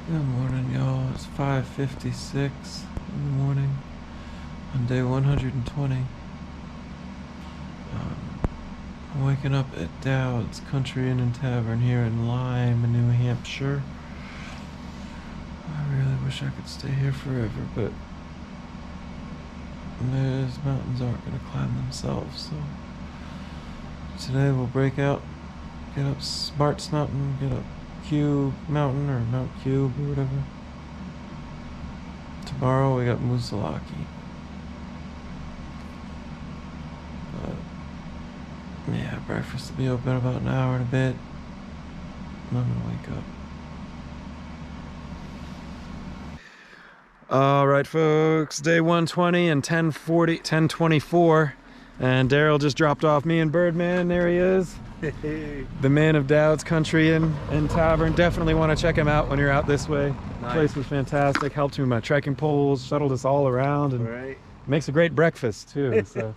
Good morning, y'all. It's 5:56 in the morning on day 120. I'm waking up at Dowd's Country Inn and Tavern here in Lyme, New Hampshire. I really wish I could stay here forever, but these mountains aren't going to climb themselves, so today we'll break out, get up Smarts Mountain, get up Cube Mountain or Mount Cube or whatever. Tomorrow we got Musalaki. But yeah, breakfast will be open about an hour and a bit. And I'm gonna wake up. Alright folks, day 120 and 10:24. And Daryl just dropped off me and Birdman. There he is. The man of Dowd's Country Inn and Tavern. Definitely want to check him out when you're out this way. Nice. The place was fantastic. Helped me with my trekking poles, shuttled us all around, and makes a great breakfast too. So,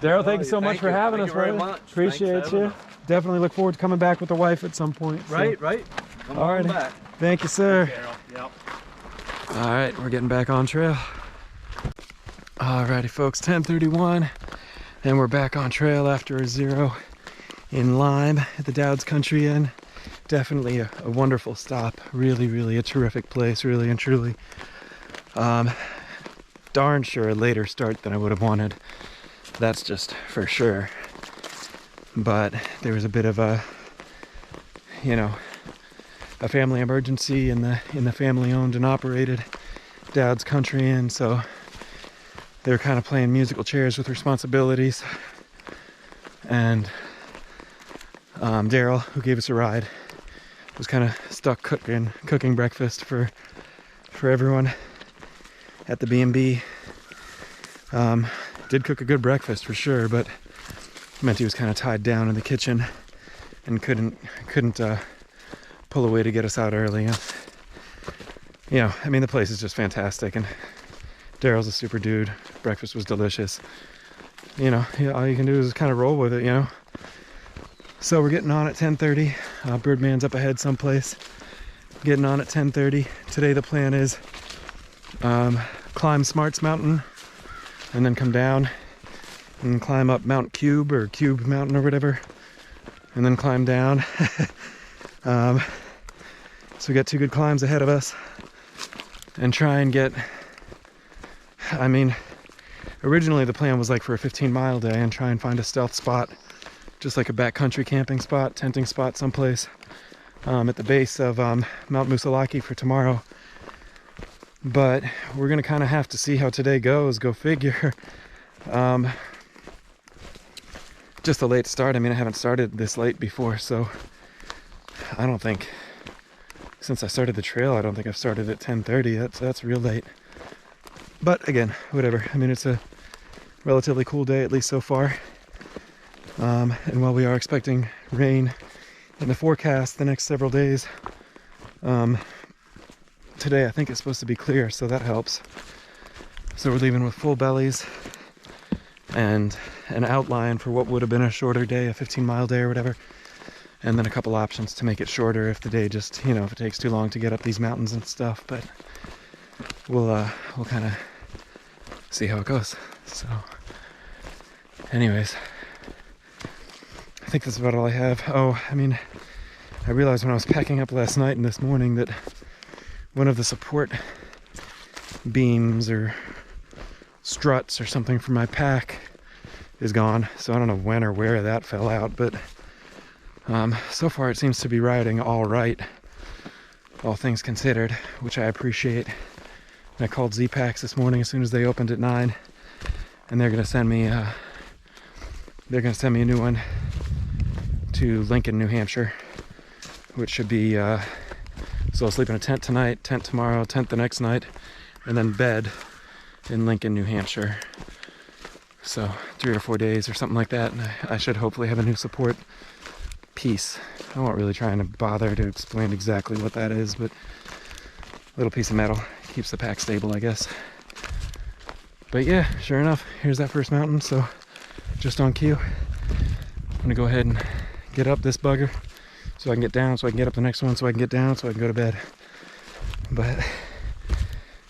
Daryl, thank you so much for having us. Very much. Appreciate you. Definitely look forward to coming back with the wife at some point. So. Right. Come on back. Thank you, sir. Yep. All right, we're getting back on trail. Alrighty, folks, 10:31, and we're back on trail after a zero in Lyme at the Dowd's Country Inn. Definitely a wonderful stop. Really a terrific place, really and truly. Darn sure a later start than I would have wanted. That's just for sure. But there was a bit of a family emergency in the family owned and operated Dowd's Country Inn, so they were kind of playing musical chairs with responsibilities. And Daryl, who gave us a ride, was kind of stuck cooking breakfast for everyone at the B&B. Did cook a good breakfast for sure, but meant he was kind of tied down in the kitchen and couldn't pull away to get us out early. And, the place is just fantastic, and Daryl's a super dude. Breakfast was delicious. All you can do is kind of roll with it, So we're getting on at 10:30. Birdman's up ahead someplace. Getting on at 10:30. Today the plan is climb Smarts Mountain and then come down and climb up Mount Cube or Cube Mountain or whatever, and then climb down. So we got 2 good climbs ahead of us and try and get, originally the plan was like for a 15-mile day and try and find a stealth spot, just like a backcountry camping spot, tenting spot someplace at the base of Mount Musalaki for tomorrow. But we're gonna kind of have to see how today goes, go figure. Just a late start. I haven't started this late before, so I don't think, since I started the trail, I don't think I've started at 10:30. That's real late. But again, whatever. It's a relatively cool day, at least so far. And while we are expecting rain in the forecast the next several days, today I think it's supposed to be clear, so that helps. So we're leaving with full bellies and an outline for what would have been a shorter day, a 15-mile day or whatever, and then a couple options to make it shorter if the day just, if it takes too long to get up these mountains and stuff. But we'll kind of see how it goes. So anyways, I think that's about all I have. I realized when I was packing up last night and this morning that one of the support beams or struts or something from my pack is gone. So I don't know when or where that fell out, but so far it seems to be riding all right, all things considered, which I appreciate. And I called Z-Packs this morning as soon as they opened at 9, and they're gonna send me a new one to Lincoln, New Hampshire, which should be so I'll sleep in a tent tonight, tent tomorrow, tent the next night, and then bed in Lincoln, New Hampshire. So 3 or 4 days or something like that, and I should hopefully have a new support piece. I won't really try and bother to explain exactly what that is, but a little piece of metal keeps the pack stable, I guess. But yeah, sure enough, here's that first mountain, so just on cue. I'm gonna go ahead and get up this bugger so I can get down, so I can get up the next one, so I can get down, so I can go to bed. But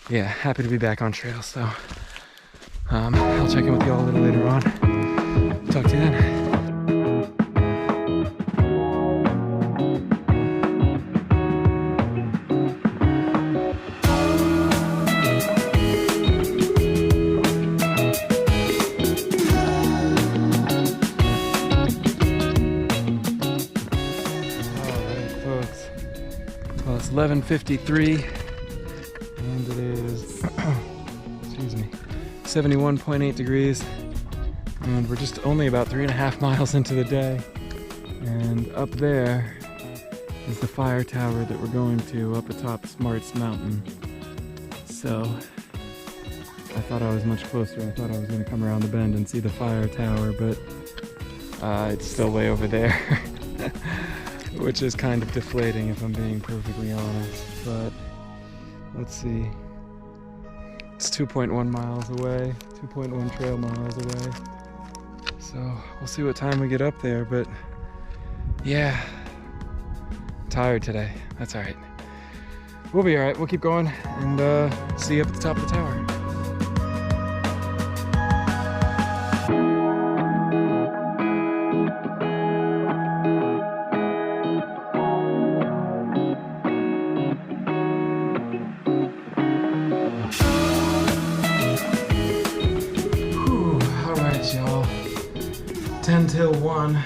yeah, happy to be back on trail. So I'll check in with y'all a little later on. Talk to you then. Well, it's 11:53 and it is, excuse me, 71.8 degrees, and we're just only about 3.5 miles into the day, and up there is the fire tower that we're going to up atop Smarts Mountain. So I thought I was much closer. I thought I was going to come around the bend and see the fire tower, but it's still way over there. Which is kind of deflating if I'm being perfectly honest, but let's see. It's 2.1 miles away, 2.1 trail miles away. So we'll see what time we get up there, but yeah, tired today. That's all right. We'll be all right. We'll keep going and see you up at the top of the tower. Y'all, 10 till 1,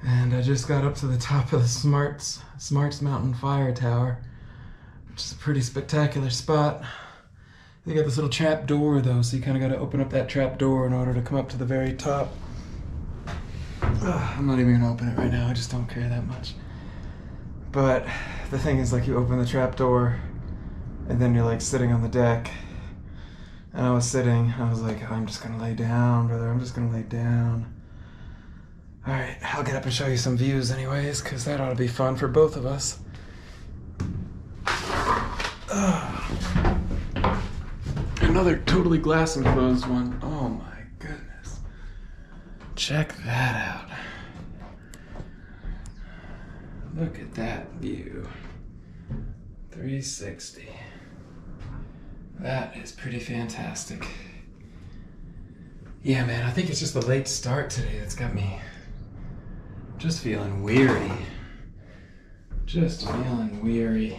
and I just got up to the top of the Smarts Mountain Fire Tower, which is a pretty spectacular spot. They got this little trap door though, so you kind of got to open up that trap door in order to come up to the very top. I'm not even gonna open it right now, I just don't care that much. But the thing is, like, you open the trap door and then you're like sitting on the deck. And I was sitting, I was like, I'm just gonna lay down, brother, I'm just gonna lay down. All right, I'll get up and show you some views anyways, because that ought to be fun for both of us. Another totally glass enclosed one. Oh my goodness. Check that out. Look at that view. 360. That is pretty fantastic. Yeah, man, I think it's just the late start today that's got me just feeling weary. Just feeling weary.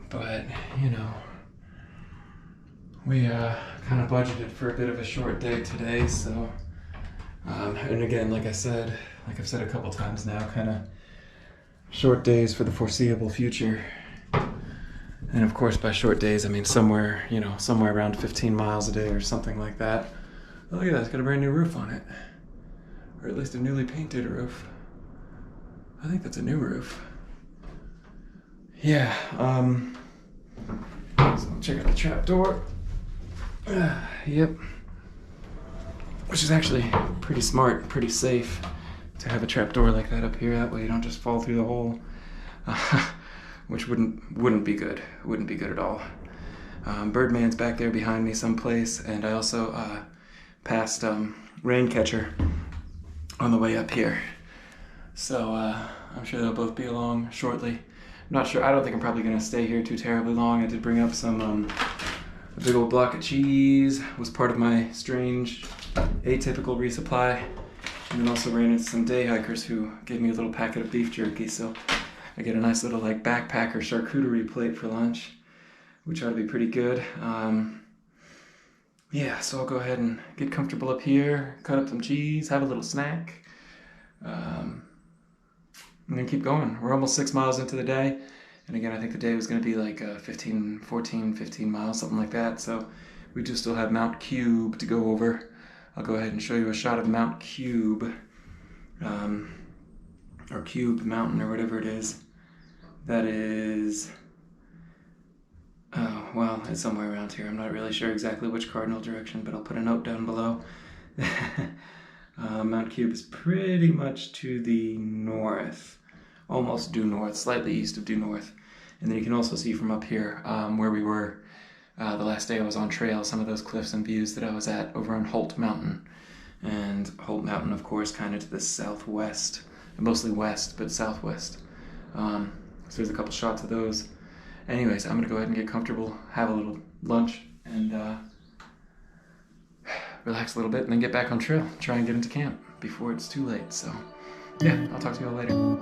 But, you know, we kind of budgeted for a bit of a short day today, so and again, like I've said a couple times now, kind of short days for the foreseeable future. And of course, by short days, I mean somewhere around 15 miles a day or something like that. Oh, look at that, it's got a brand new roof on it. Or at least a newly painted roof. I think that's a new roof. Yeah, so check out the trap door. Yep. Which is actually pretty smart, pretty safe to have a trap door like that up here. That way you don't just fall through the hole. Which wouldn't be good. Wouldn't be good at all. Birdman's back there behind me someplace, and I also passed Raincatcher on the way up here. So I'm sure they'll both be along shortly. I'm not sure. I don't think I'm probably gonna stay here too terribly long. I did bring up some a big old block of cheese. Was part of my strange atypical resupply, and then also ran into some day hikers who gave me a little packet of beef jerky. So I get a nice little like backpacker charcuterie plate for lunch, which ought to be pretty good. Yeah, so I'll go ahead and get comfortable up here, cut up some cheese, have a little snack, and then keep going. We're almost 6 miles into the day, and again, I think the day was going to be like 15 miles, something like that. So we do still have Mount Cube to go over. I'll go ahead and show you a shot of Mount Cube, or Cube Mountain, or whatever it is. That is, oh, well, it's somewhere around here. I'm not really sure exactly which cardinal direction, but I'll put a note down below. Mount Cube is pretty much to the north, almost due north, slightly east of due north. And then you can also see from up here where we were the last day I was on trail, some of those cliffs and views that I was at over on Holt Mountain. And Holt Mountain, of course, kind of to the southwest, mostly west, but southwest. So there's a couple shots of those. Anyways, I'm gonna go ahead and get comfortable, have a little lunch, and relax a little bit, and then get back on trail. Try and get into camp before it's too late. So yeah, I'll talk to you all later.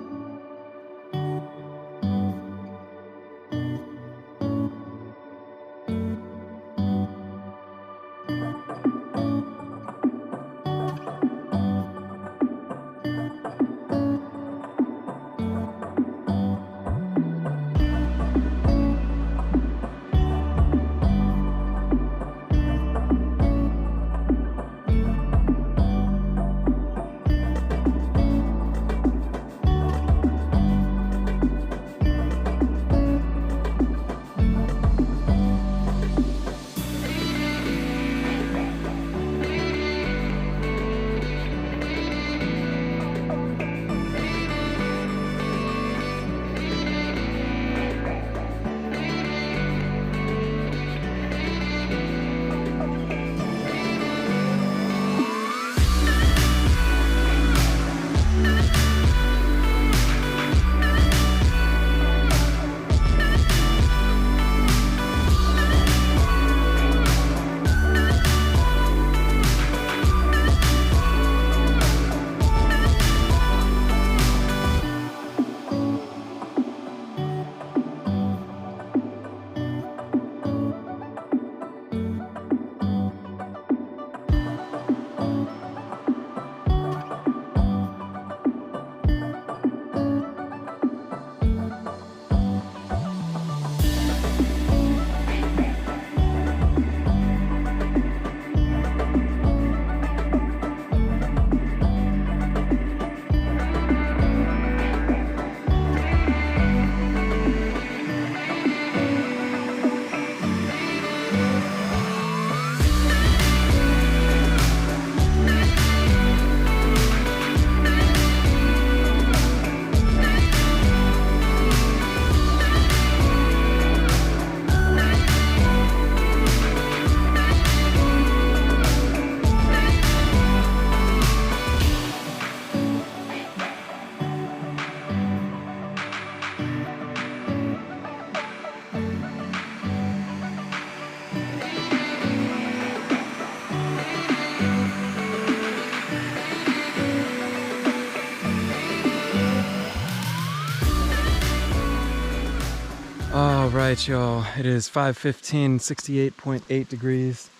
All right, y'all, it is 5:15, 68.8 degrees.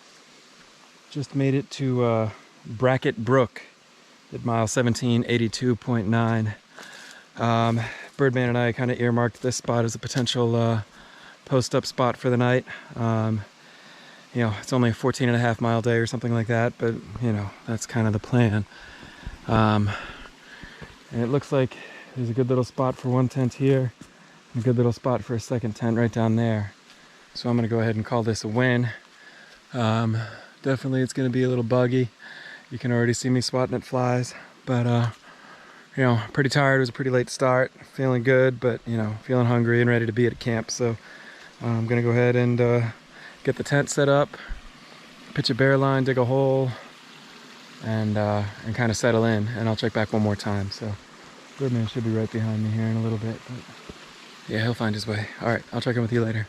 Just made it to Bracket Brook at mile 17, 82.9. Birdman and I kind of earmarked this spot as a potential post-up spot for the night. You know, it's only a 14.5 mile day or something like that, but you know, that's kind of the plan. And it looks like there's a good little spot for one tent here. A good little spot for a second tent right down there. So I'm gonna go ahead and call this a win. Definitely it's gonna be a little buggy. You can already see me swatting at flies, but you know, pretty tired. It was a pretty late start. Feeling good, but you know, feeling hungry and ready to be at camp. So I'm gonna go ahead and get the tent set up, pitch a bear line, dig a hole, and kind of settle in. And I'll check back one more time. So Birdman should be right behind me here in a little bit. But yeah, he'll find his way. All right, I'll check in with you later.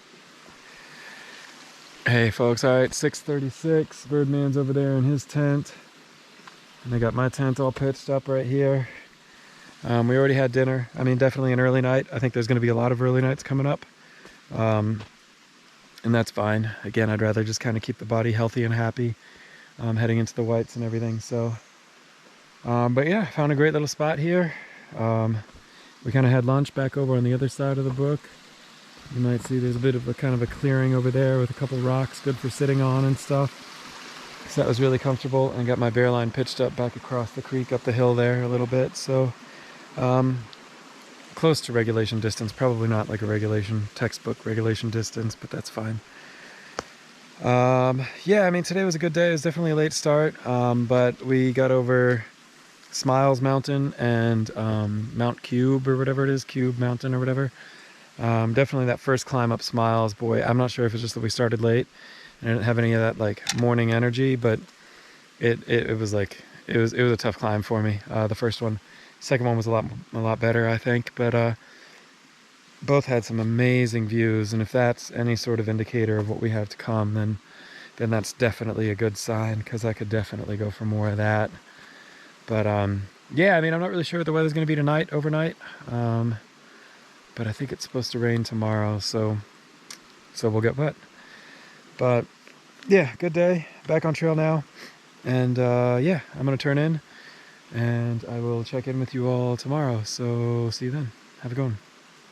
Hey folks, all right, 6:36. Birdman's over there in his tent. And I got my tent all pitched up right here. We already had dinner. I mean, definitely an early night. I think there's gonna be a lot of early nights coming up. And that's fine. Again, I'd rather just kind of keep the body healthy and happy heading into the whites and everything. So, but yeah, found a great little spot here. We kind of had lunch back over on the other side of the brook. You might see there's a bit of a kind of a clearing over there with a couple rocks, good for sitting on and stuff. So that was really comfortable, and got my bear line pitched up back across the creek up the hill there a little bit. So close to regulation distance, probably not like a regulation textbook regulation distance, but that's fine. Yeah, I mean, today was a good day. It was definitely a late start, but we got over Smiles Mountain and Mount Cube or whatever it is, Cube Mountain or whatever. Definitely that first climb up Smiles, boy, I'm not sure if it's just that we started late and I didn't have any of that like morning energy, but it was like it was a tough climb for me. The first one, second one was a lot better, I think, but both had some amazing views, and if that's any sort of indicator of what we have to come, then that's definitely a good sign, because I could definitely go for more of that. But yeah, I mean, I'm not really sure what the weather's going to be tonight, overnight, but I think it's supposed to rain tomorrow, so we'll get wet. But yeah, good day, back on trail now, and yeah, I'm going to turn in, and I will check in with you all tomorrow, so see you then. Have a good one.